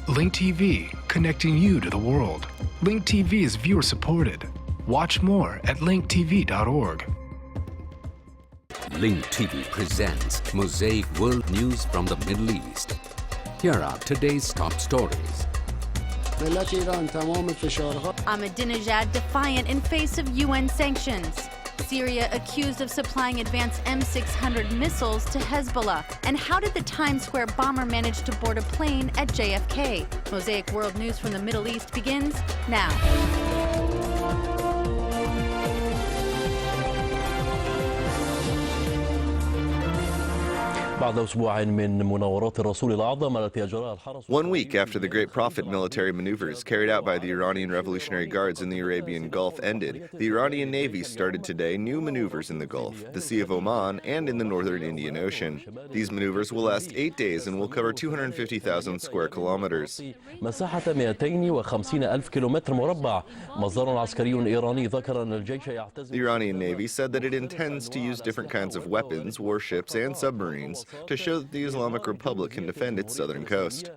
Link TV, connecting you to the world. Link TV is viewer supported. Watch more at linktv.org. Link TV presents Mosaic World News from the Middle East. Here are today's top stories. Ahmadinejad defiant in face of UN sanctions. Syria accused of supplying advanced M600 missiles to Hezbollah. And how did the Times Square bomber manage to board a plane at JFK? Mosaic World News from the Middle East begins now. One week after the Great Prophet military maneuvers carried out by the Iranian Revolutionary Guards in the Arabian Gulf ended, the Iranian Navy started today new maneuvers in the Gulf, the Sea of Oman, and in the northern Indian Ocean. These maneuvers will last 8 days and will cover 250,000 square kilometers. The Iranian Navy said that it intends to use different kinds of weapons, warships, and submarines to show that the Islamic Republic can defend its southern coast.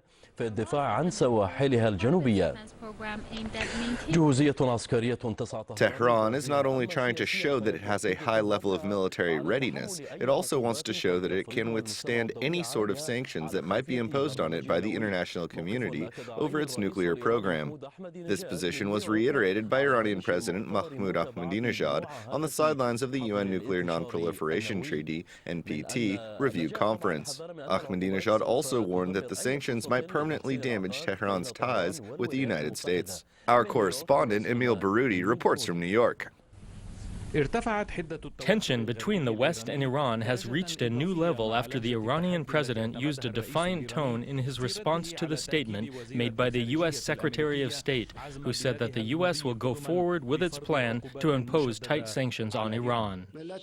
Tehran is not only trying to show that it has a high level of military readiness, it also wants to show that it can withstand any sort of sanctions that might be imposed on it by the international community over its nuclear program. This position was reiterated by Iranian President Mahmoud Ahmadinejad on the sidelines of the UN Nuclear Non-Proliferation Treaty (NPT) review conference. Ahmadinejad also warned that the sanctions might permanently damage Tehran's ties with the United States. Our correspondent, Emil Baroudi, reports from New York. Tension between the West and Iran has reached a new level after the Iranian president used a defiant tone in his response to the statement made by the U.S. Secretary of State, who said that the U.S. will go forward with its plan to impose tight sanctions on Iran. The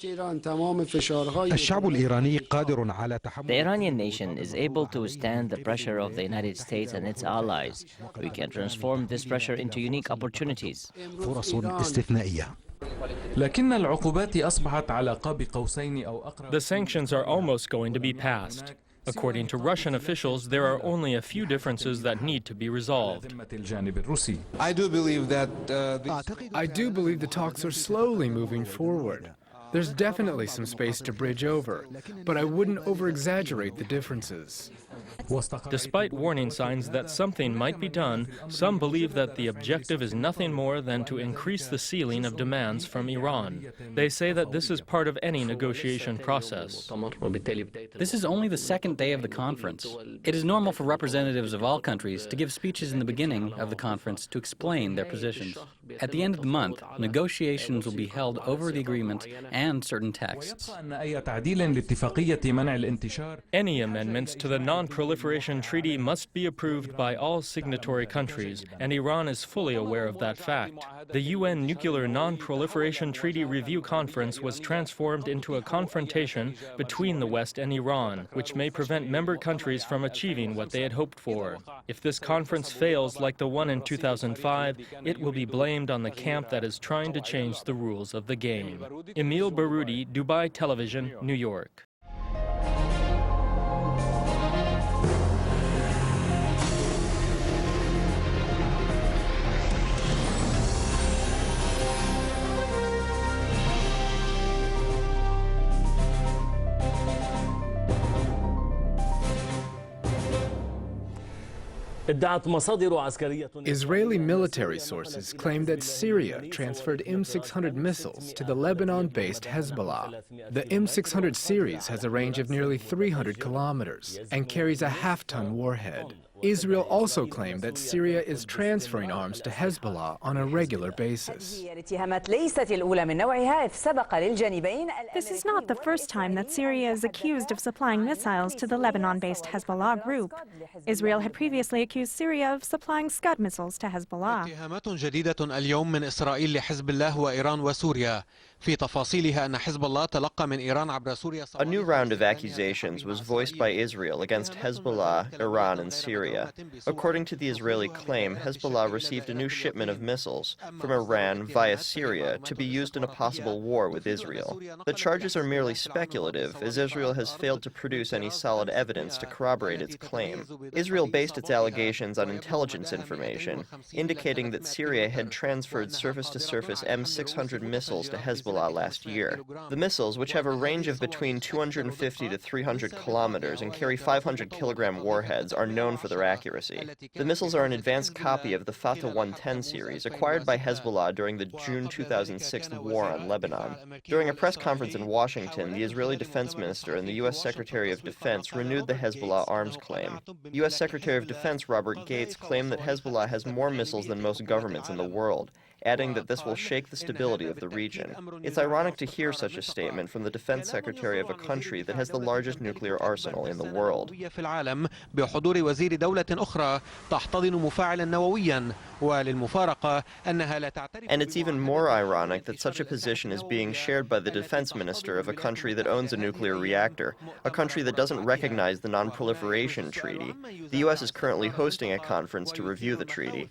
Iranian nation is able to withstand the pressure of the United States and its allies. We can transform this pressure into unique opportunities. The sanctions are almost going to be passed. According to Russian officials, there are only a few differences that need to be resolved. I do believe the talks are slowly moving forward. There's definitely some space to bridge over, but I wouldn't over-exaggerate the differences. Despite warning signs that something might be done, some believe that the objective is nothing more than to increase the ceiling of demands from Iran. They say that this is part of any negotiation process. This is only the second day of the conference. It is normal for representatives of all countries to give speeches in the beginning of the conference to explain their positions. At the end of the month, negotiations will be held over the agreement and certain texts. Any amendments to the Non-Proliferation Treaty must be approved by all signatory countries, and Iran is fully aware of that fact. The UN Nuclear Non-Proliferation Treaty Review Conference was transformed into a confrontation between the West and Iran, which may prevent member countries from achieving what they had hoped for. If this conference fails like the one in 2005, it will be blamed on the camp that is trying to change the rules of the game. Emil Baroudi, Dubai Television, New York. Israeli military sources claim that Syria transferred M600 missiles to the Lebanon-based Hezbollah. The M600 series has a range of nearly 300 kilometers and carries a half-ton warhead. Israel also claimed that Syria is transferring arms to Hezbollah on a regular basis. This is not the first time that Syria is accused of supplying missiles to the Lebanon-based Hezbollah group. Israel had previously accused Syria of supplying Scud missiles to Hezbollah. A new round of accusations was voiced by Israel against Hezbollah, Iran, and Syria. According to the Israeli claim, Hezbollah received a new shipment of missiles from Iran via Syria to be used in a possible war with Israel. The charges are merely speculative, as Israel has failed to produce any solid evidence to corroborate its claim. Israel based its allegations allegations on intelligence information, indicating that Syria had transferred surface-to-surface M600 missiles to Hezbollah last year. The missiles, which have a range of between 250 to 300 kilometers and carry 500-kilogram warheads, are known for their accuracy. The missiles are an advanced copy of the Fatah 110 series, acquired by Hezbollah during the June 2006 war on Lebanon. During a press conference in Washington, the Israeli Defense Minister and the U.S. Secretary of Defense renewed the Hezbollah arms claim. U.S. Secretary of Defense Robert Gates claimed that Hezbollah has more missiles than most governments in the world, adding that this will shake the stability of the region. It's ironic to hear such a statement from the defense secretary of a country that has the largest nuclear arsenal in the world. And it's even more ironic that such a position is being shared by the defense minister of a country that owns a nuclear reactor, a country that doesn't recognize the Non-Proliferation Treaty. The U.S. is currently hosting a conference to review the treaty.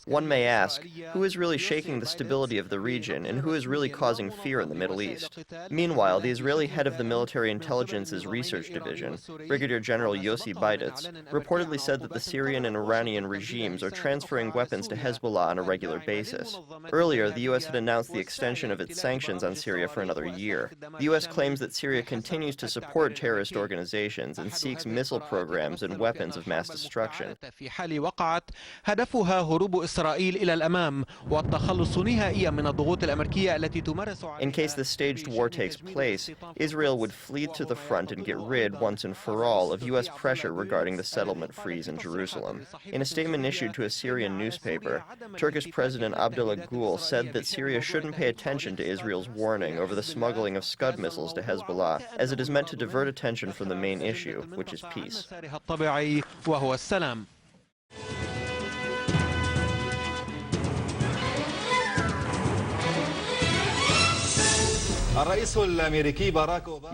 One may ask, who is really shaking the stability of the region and who is really causing fear in the Middle East? Meanwhile, the Israeli head of the Military Intelligence's Research Division, Brigadier General Yossi Beiditz, reportedly said that the Syrian and Iranian regimes are transferring weapons to Hezbollah on a regular basis. Earlier, the U.S. had announced the extension of its sanctions on Syria for another year. The U.S. claims that Syria continues to support terrorist organizations and seeks missile programs and weapons of mass destruction. In case the staged war takes place, Israel would flee to the front and get rid, once and for all, of U.S. pressure regarding the settlement freeze in Jerusalem. In a statement issued to a Syrian newspaper, Turkish President Abdullah Gül said that Syria shouldn't pay attention to Israel's warning over the smuggling of Scud missiles to Hezbollah, as it is meant to divert attention from the main issue, which is peace.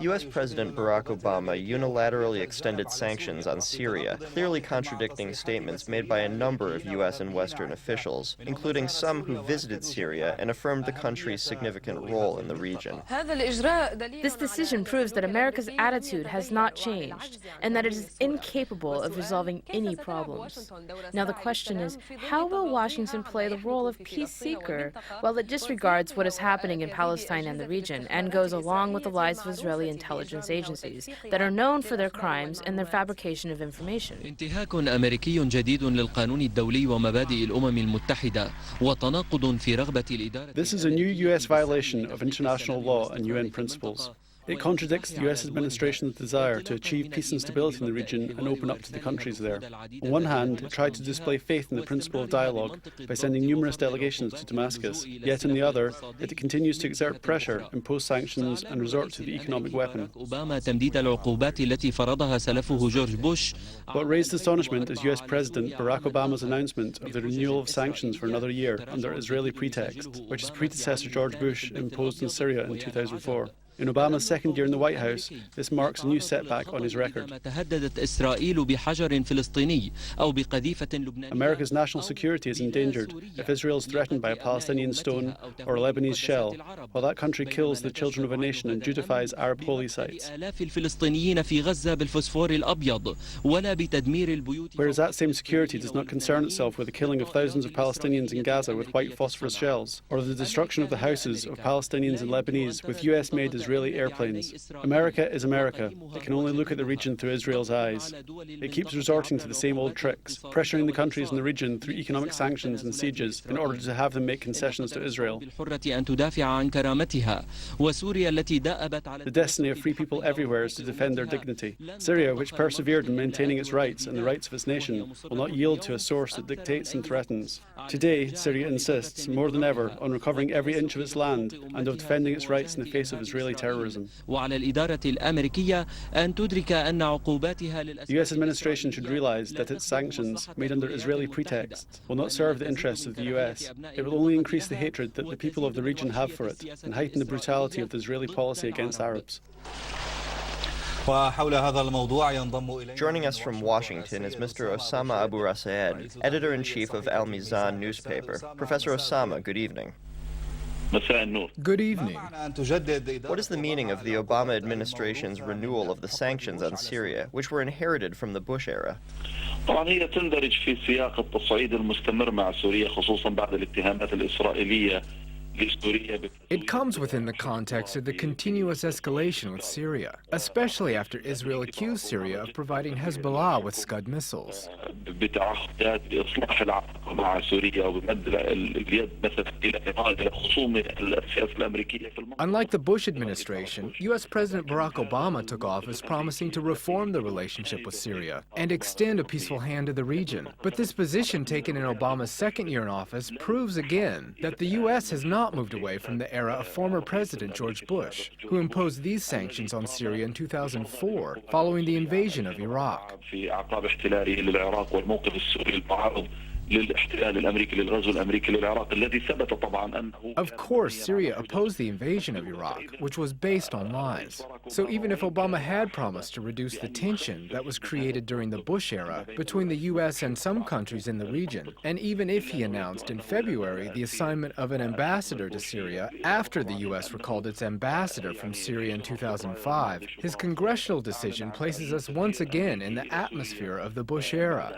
U.S. President Barack Obama unilaterally extended sanctions on Syria, clearly contradicting statements made by a number of U.S. and Western officials, including some who visited Syria and affirmed the country's significant role in the region. This decision proves that America's attitude has not changed and that it is incapable of resolving any problems. Now the question is, how will Washington play the role of peace seeker while it disregards what is happening in Palestine and the region, and goes along with the lies of Israeli intelligence agencies that are known for their crimes and their fabrication of information? انتهاك أمريكي جديد للقانون الدولي ومبادئ الأمم المتحدة وتناقض في رغبة الإدارة. This is a new U.S. violation of international law and UN principles. It contradicts the U.S. administration's desire to achieve peace and stability in the region and open up to the countries there. On one hand, it tried to display faith in the principle of dialogue by sending numerous delegations to Damascus, yet on the other, it continues to exert pressure, impose sanctions and resort to the economic weapon. What raised astonishment is U.S. President Barack Obama's announcement of the renewal of sanctions for another year under Israeli pretext, which his predecessor George Bush imposed in Syria in 2004. In Obama's second year in the White House, this marks a new setback on his record. America's national security is endangered if Israel is threatened by a Palestinian stone or a Lebanese shell, while that country kills the children of a nation and beautifies Arab holy sites. Whereas that same security does not concern itself with the killing of thousands of Palestinians in Gaza with white phosphorus shells, or the destruction of the houses of Palestinians and Lebanese with US-made Israeli airplanes. America is America. It can only look at the region through Israel's eyes. It keeps resorting to the same old tricks, pressuring the countries in the region through economic sanctions and sieges in order to have them make concessions to Israel. The destiny of free people everywhere is to defend their dignity. Syria, which persevered in maintaining its rights and the rights of its nation, will not yield to a source that dictates and threatens. Today, Syria insists, more than ever, on recovering every inch of its land and of defending its rights in the face of Israeli terrorism. The U.S. administration should realize that its sanctions, made under Israeli pretext, will not serve the interests of the U.S. It will only increase the hatred that the people of the region have for it and heighten the brutality of the Israeli policy against Arabs. Joining us from Washington is Mr. Osama Abu Rasaed, editor-in-chief of Al Mizan newspaper. Professor Osama, good evening. Good evening. What is the meaning of the Obama administration's renewal of the sanctions on Syria, which were inherited from the Bush era? طبعا هي تندرج في سياق التصعيد المستمر مع سوريا خصوصا بعد الاتهامات الإسرائيلية. It comes within the context of the continuous escalation with Syria, especially after Israel accused Syria of providing Hezbollah with Scud missiles. Unlike the Bush administration, U.S. President Barack Obama took office promising to reform the relationship with Syria and extend a peaceful hand to the region. But this position taken in Obama's second year in office proves again that the U.S. has not moved away from the era of former President George Bush, who imposed these sanctions on Syria in 2004 following the invasion of Iraq. Of course, Syria opposed the invasion of Iraq, which was based on lies. So even if Obama had promised to reduce the tension that was created during the Bush era between the U.S. and some countries in the region, and even if he announced in February the assignment of an ambassador to Syria after the U.S. recalled its ambassador from Syria in 2005, his congressional decision places us once again in the atmosphere of the Bush era.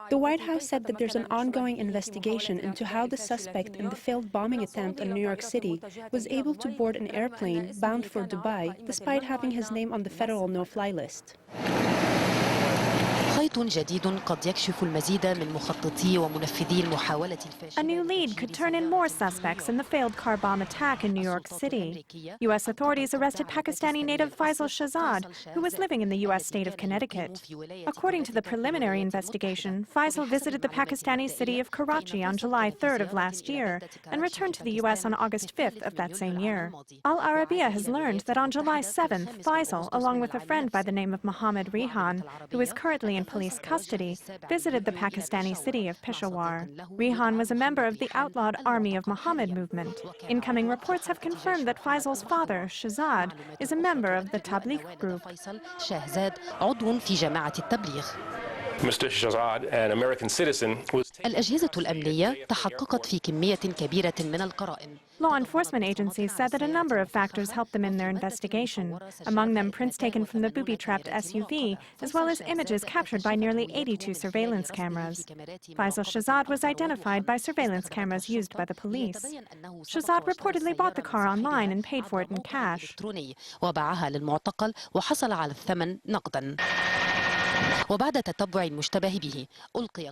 The White House said that there's an ongoing investigation into how the suspect in the failed bombing attempt on New York City was able to board an airplane bound for Dubai despite having his name on the federal no-fly list. A new lead could turn in more suspects in the failed car bomb attack in New York City. U.S. authorities arrested Pakistani native Faisal Shahzad, who was living in the U.S. state of Connecticut. According to the preliminary investigation, Faisal visited the Pakistani city of Karachi on July 3rd of last year and returned to the U.S. on August 5th of that same year. Al Arabiya has learned that on July 7th, Faisal, along with a friend by the name of Mohammed Rehan, who is currently in police custody, visited the Pakistani city of Peshawar. Rehan was a member of the outlawed Army of Muhammad movement. Incoming reports have confirmed that Faisal's father, Shahzad, is a member of the Tabligh group. Mr. Shahzad, an American citizen, was... Law enforcement agencies said that a number of factors helped them in their investigation, among them prints taken from the booby-trapped SUV, as well as images captured by nearly 82 surveillance cameras. Faisal Shahzad was identified by surveillance cameras used by the police. Shahzad reportedly bought the car online and paid for it in cash.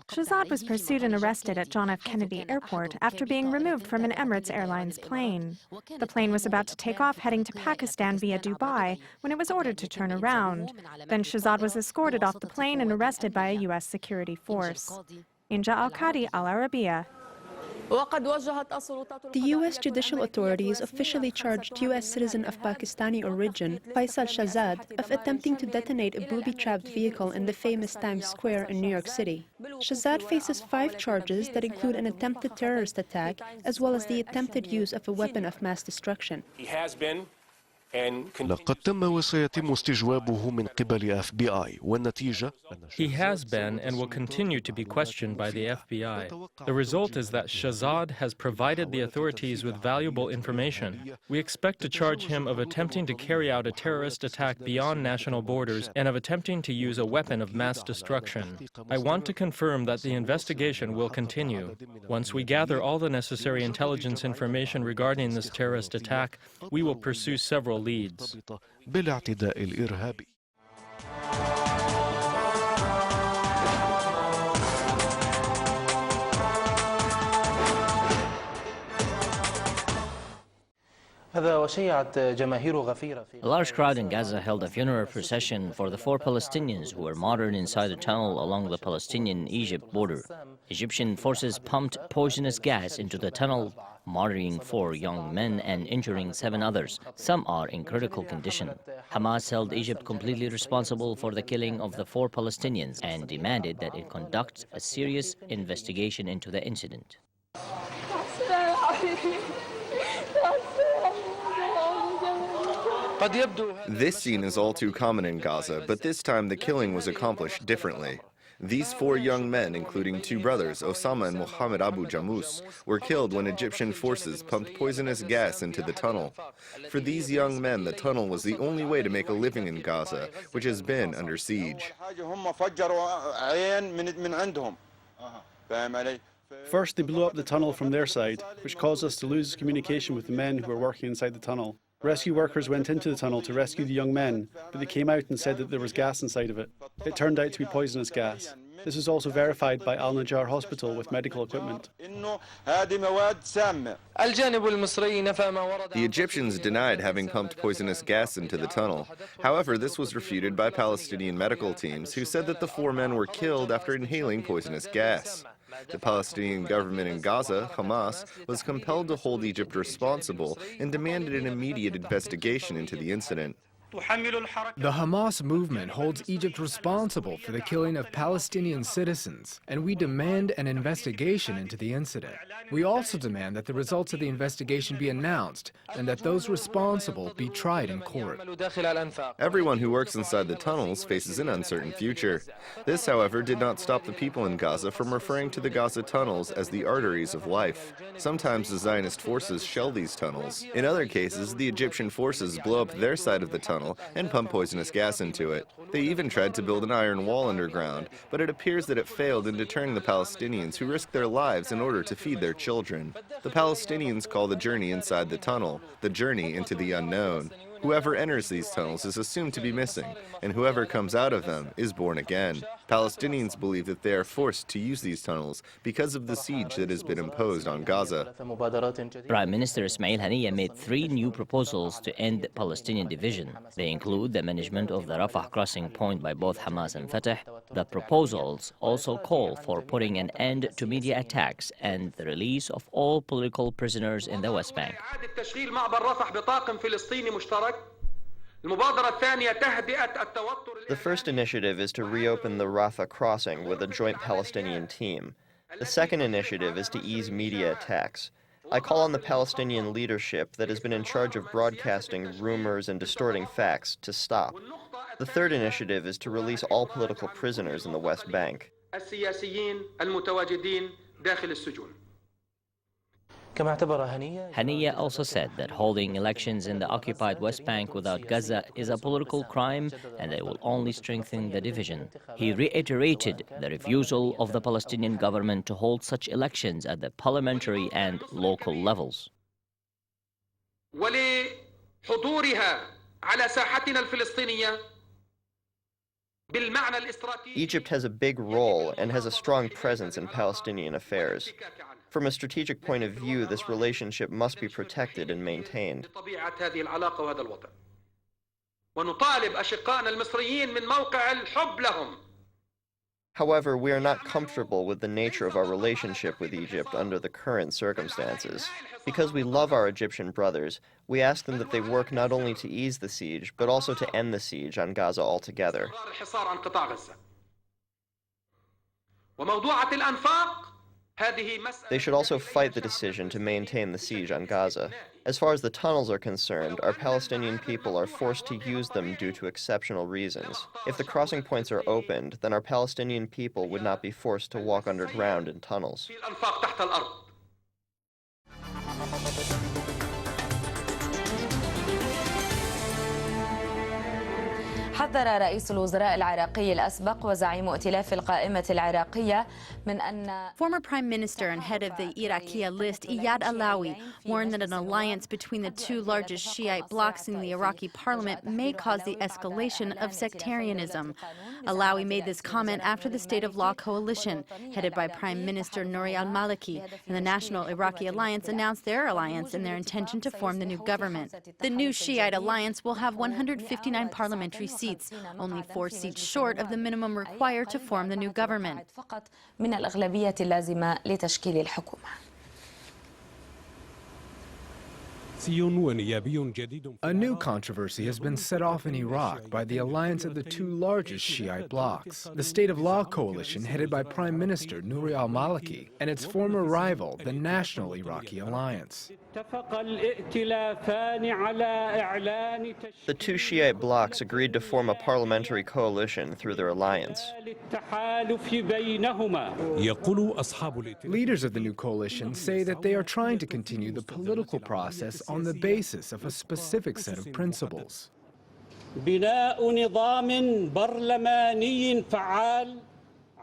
Shahzad was pursued and arrested at John F. Kennedy Airport after being removed from an Emirates Airlines plane. The plane was about to take off heading to Pakistan via Dubai when it was ordered to turn around. Then Shahzad was escorted off the plane and arrested by a U.S. security force. Inja Al-Qadi, Al Arabiya. The U.S. judicial authorities officially charged U.S. citizen of Pakistani origin, Faisal Shahzad, of attempting to detonate a booby-trapped vehicle in the famous Times Square in New York City. Shahzad faces 5 charges that include an attempted terrorist attack, as well as the attempted use of a weapon of mass destruction. He has been لقد تم وسيتم استجوابه من قبل FBI والنتيجة He has been and will continue to be questioned by the FBI. The result is that Shahzad has provided the authorities with valuable information. We expect to charge him of attempting to carry out a terrorist attack beyond national borders and of attempting to use a weapon of mass destruction. I want to confirm that the investigation will continue. Once we gather all the necessary intelligence information regarding this terrorist attack, we will pursue several leads. بالاعتداء الإرهابي. A large crowd in Gaza held a funeral procession for the 4 Palestinians who were martyred inside a tunnel along the Palestinian-Egypt border. Egyptian forces pumped poisonous gas into the tunnel, martyring 4 young men and injuring 7 others. Some are in critical condition. Hamas held Egypt completely responsible for the killing of the 4 Palestinians and demanded that it conduct a serious investigation into the incident. This scene is all too common in Gaza, but this time the killing was accomplished differently. These 4 young men, including 2 brothers, Osama and Mohammed Abu Jamous, were killed when Egyptian forces pumped poisonous gas into the tunnel. For these young men, the tunnel was the only way to make a living in Gaza, which has been under siege. First, they blew up the tunnel from their side, which caused us to lose communication with the men who were working inside the tunnel. Rescue workers went into the tunnel to rescue the young men, but they came out and said that there was gas inside of it. It turned out to be poisonous gas. This was also verified by Al-Najjar Hospital with medical equipment. The Egyptians denied having pumped poisonous gas into the tunnel. However, this was refuted by Palestinian medical teams who said that the 4 men were killed after inhaling poisonous gas. The Palestinian government in Gaza, Hamas, was compelled to hold Egypt responsible and demanded an immediate investigation into the incident. The Hamas movement holds Egypt responsible for the killing of Palestinian citizens, and we demand an investigation into the incident. We also demand that the results of the investigation be announced and that those responsible be tried in court. Everyone who works inside the tunnels faces an uncertain future. This, however, did not stop the people in Gaza from referring to the Gaza tunnels as the arteries of life. Sometimes the Zionist forces shell these tunnels. In other cases, the Egyptian forces blow up their side of the tunnel and pump poisonous gas into it. They even tried to build an iron wall underground, but it appears that it failed in deterring the Palestinians who risked their lives in order to feed their children. The Palestinians call the journey inside the tunnel the journey into the unknown. Whoever enters these tunnels is assumed to be missing, and whoever comes out of them is born again. Palestinians believe that they are forced to use these tunnels because of the siege that has been imposed on Gaza. Prime Minister Ismail Haniyeh made 3 new proposals to end Palestinian division. They include the management of the Rafah crossing point by both Hamas and Fatah. The proposals also call for putting an end to media attacks and the release of all political prisoners in the West Bank. The first initiative is to reopen the Rafah crossing with a joint Palestinian team. The second initiative is to ease media attacks. I call on the Palestinian leadership that has been in charge of broadcasting rumors and distorting facts to stop. The third initiative is to release all political prisoners in the West Bank. Haniyeh also said that holding elections in the occupied West Bank without Gaza is a political crime and they will only strengthen the division. He reiterated the refusal of the Palestinian government to hold such elections at the parliamentary and local levels. Egypt has a big role and has a strong presence in Palestinian affairs. From a strategic point of view, this relationship must be protected and maintained. However, we are not comfortable with the nature of our relationship with Egypt under the current circumstances. Because we love our Egyptian brothers, we ask them that they work not only to ease the siege, but also to end the siege on Gaza altogether. They should also fight the decision to maintain the siege on Gaza. As far as the tunnels are concerned, our Palestinian people are forced to use them due to exceptional reasons. If the crossing points are opened, then our Palestinian people would not be forced to walk underground in tunnels. حذر رئيس الوزراء العراقي الأسبق وزعيم ائتلاف القائمة العراقية من أن Former Prime Minister and head of the Iraqi list, Iyad Alawi, warned that an alliance between the 2 largest Shiite blocs in the Iraqi parliament may cause the escalation of sectarianism. Alawi made this comment after the State of Law coalition, headed by Prime Minister Nouri al-Maliki, and the National Iraqi Alliance announced their alliance and their intention to form the new government. The new Shiite alliance will have 159 parliamentary seats, only 4 seats short of the minimum required to form the new government. من الأغلبية اللازمة لتشكيل الحكومة. A new controversy has been set off in Iraq by the alliance of the two largest Shiite blocs, the State of Law coalition headed by Prime Minister Nouri al-Maliki and its former rival, the National Iraqi Alliance. The two Shiite blocs agreed to form a parliamentary coalition through their alliance. Leaders of the new coalition say that they are trying to continue the political process on the basis of a specific set of principles.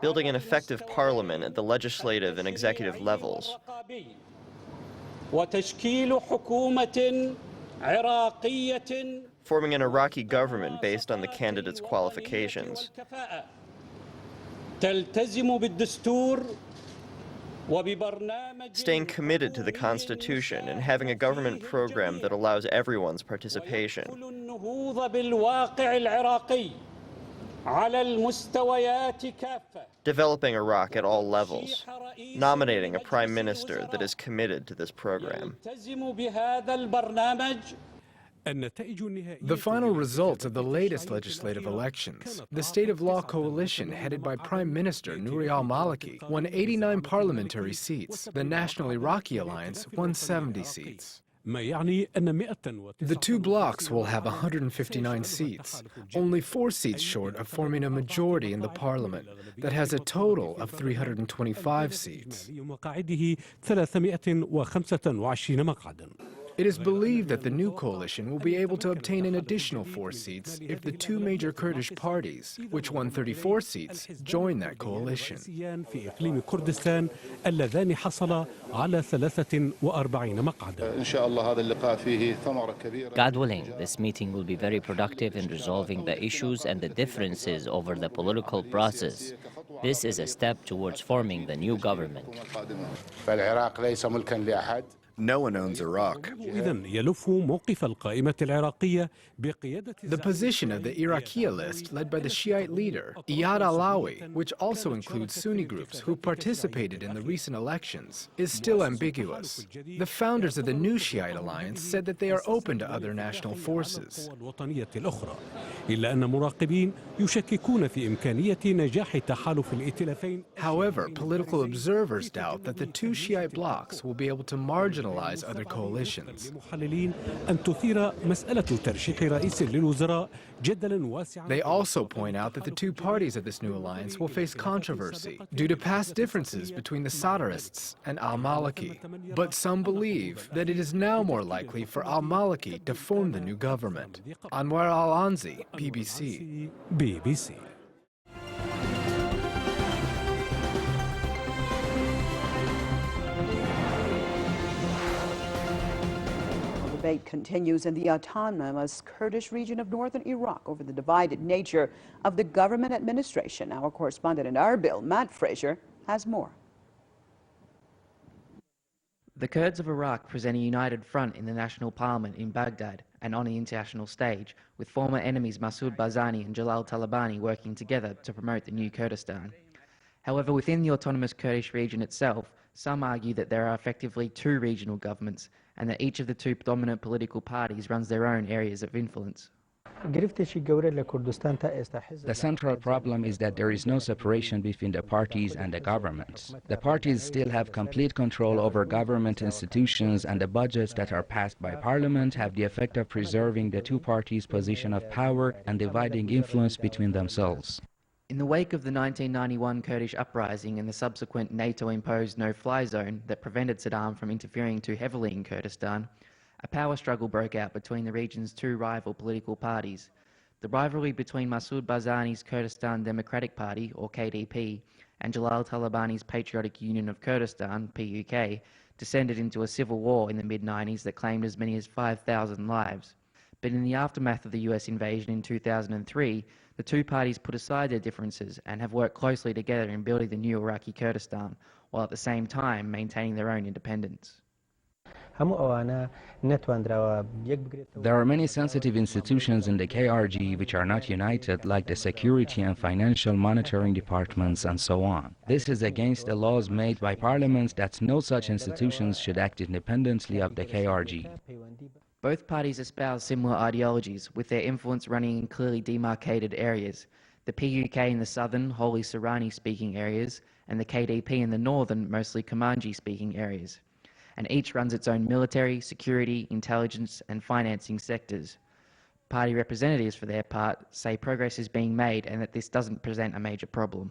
Building an effective parliament at the legislative and executive levels. Forming an Iraqi government based on the candidates' qualifications. Staying committed to the Constitution and having a government program that allows everyone's participation. Developing Iraq at all levels. Nominating a prime minister that is committed to this program. The final results of the latest legislative elections, the State of Law coalition headed by Prime Minister Nouri al-Maliki won 89 parliamentary seats. The National Iraqi Alliance won 70 seats. The two blocs will have 159 seats, only 4 seats short of forming a majority in the parliament that has a total of 325 seats. It is believed that the new coalition will be able to obtain an additional 4 seats if the two major Kurdish parties, which won 34 seats, join that coalition. God willing, this meeting will be very productive in resolving the issues and the differences over the political process. This is a step towards forming the new government. No one owns Iraq. The position of the Iraqi list, led by the Shiite leader, Iyad Alawi, which also includes Sunni groups who participated in the recent elections, is still ambiguous. The founders of the new Shiite alliance said that they are open to other national forces. However, political observers doubt that the two Shiite blocs will be able to marginalize other coalitions. They also point out that the two parties of this new alliance will face controversy due to past differences between the Sadrists and al-Maliki. But some believe that it is now more likely for al-Maliki to form the new government. Anwar Al-Anzi, BBC. Debate continues in the autonomous Kurdish region of northern Iraq over the divided nature of the government administration. Our correspondent in Erbil, Matt Fraser, has more. The Kurds of Iraq present a united front in the national parliament in Baghdad and on the international stage, with former enemies Masoud Barzani and Jalal Talabani working together to promote the new Kurdistan. However, within the autonomous Kurdish region itself, some argue that there are effectively 2 regional governments and that each of the 2 dominant political parties runs their own areas of influence. The central problem is that there is no separation between the parties and the governments. The parties still have complete control over government institutions, and the budgets that are passed by parliament have the effect of preserving the 2 parties' position of power and dividing influence between themselves. In the wake of the 1991 Kurdish uprising and the subsequent NATO-imposed no-fly zone that prevented Saddam from interfering too heavily in Kurdistan, a power struggle broke out between the region's 2 rival political parties. The rivalry between Masoud Barzani's Kurdistan Democratic Party, or KDP, and Jalal Talabani's Patriotic Union of Kurdistan, PUK, descended into a civil war in the mid-90s that claimed as many as 5,000 lives. But in the aftermath of the US invasion in 2003, the 2 parties put aside their differences and have worked closely together in building the new Iraqi Kurdistan, while at the same time maintaining their own independence. There are many sensitive institutions in the KRG which are not united, like the security and financial monitoring departments and so on. This is against the laws made by parliaments that no such institutions should act independently of the KRG. Both parties espouse similar ideologies, with their influence running in clearly demarcated areas. The PUK in the southern, wholly Sorani-speaking areas, and the KDP in the northern, mostly Kumanji-speaking areas. And each runs its own military, security, intelligence, and financing sectors. Party representatives, for their part, say progress is being made and that this doesn't present a major problem.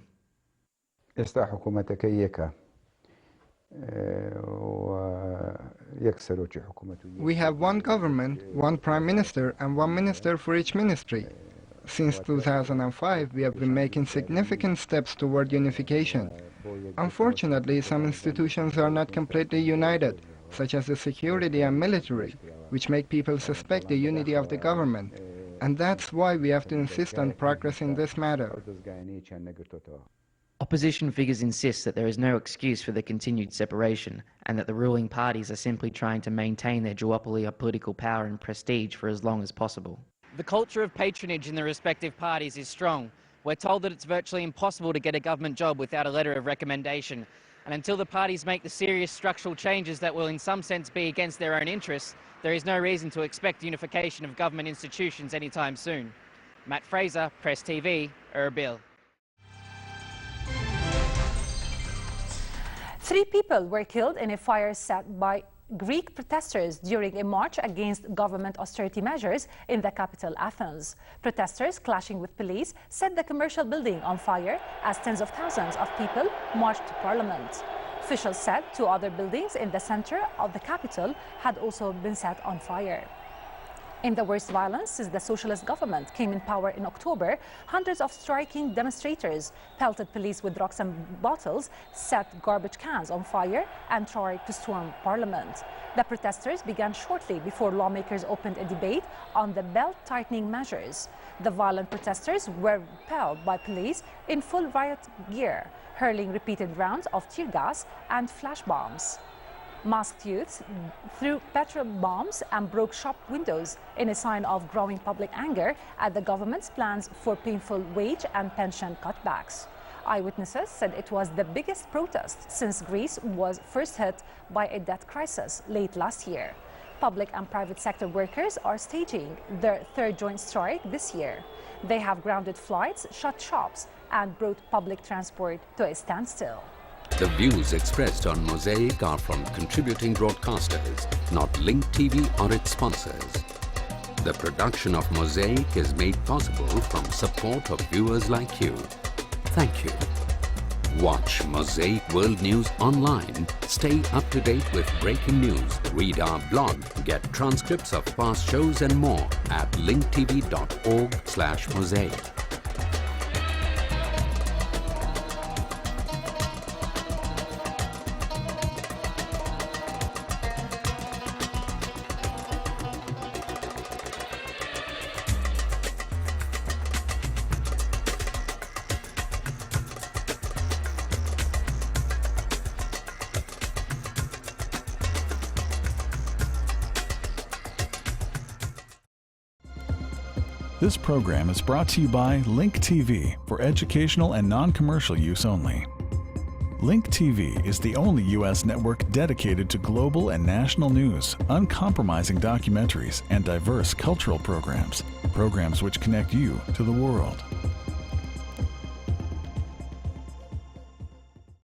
We have one government, one prime minister, and one minister for each ministry. Since 2005, we have been making significant steps toward unification. Unfortunately, some institutions are not completely united, such as the security and military, which make people suspect the unity of the government. And that's why we have to insist on progress in this matter. Opposition figures insist that there is no excuse for the continued separation, and that the ruling parties are simply trying to maintain their duopoly of political power and prestige for as long as possible. The culture of patronage in the respective parties is strong. We're told that it's virtually impossible to get a government job without a letter of recommendation. And until the parties make the serious structural changes that will in some sense be against their own interests, there is no reason to expect unification of government institutions anytime soon. Matt Fraser, Press TV, Erbil. 3 people were killed in a fire set by Greek protesters during a march against government austerity measures in the capital, Athens. Protesters clashing with police set the commercial building on fire as tens of thousands of people marched to parliament. Officials said 2 other buildings in the center of the capital had also been set on fire. In the worst violence since the socialist government came in power in October, hundreds of striking demonstrators pelted police with rocks and bottles, set garbage cans on fire, and tried to storm parliament. The protesters began shortly before lawmakers opened a debate on the belt-tightening measures. The violent protesters were repelled by police in full riot gear, hurling repeated rounds of tear gas and flash bombs. Masked youths threw petrol bombs and broke shop windows in a sign of growing public anger at the government's plans for painful wage and pension cutbacks. Eyewitnesses said it was the biggest protest since Greece was first hit by a debt crisis late last year. Public and private sector workers are staging their 3rd joint strike this year. They have grounded flights, shut shops, and brought public transport to a standstill. The views expressed on Mosaic are from contributing broadcasters, not Link TV or its sponsors. The production of Mosaic is made possible from support of viewers like you. Thank you. Watch Mosaic World News online. Stay up to date with breaking news. Read our blog. Get transcripts of past shows and more at linktv.org/mosaic. This program is brought to you by Link TV for educational and non-commercial use only. Link TV is the only U.S. network dedicated to global and national news, uncompromising documentaries, and diverse cultural programs which connect you to the world.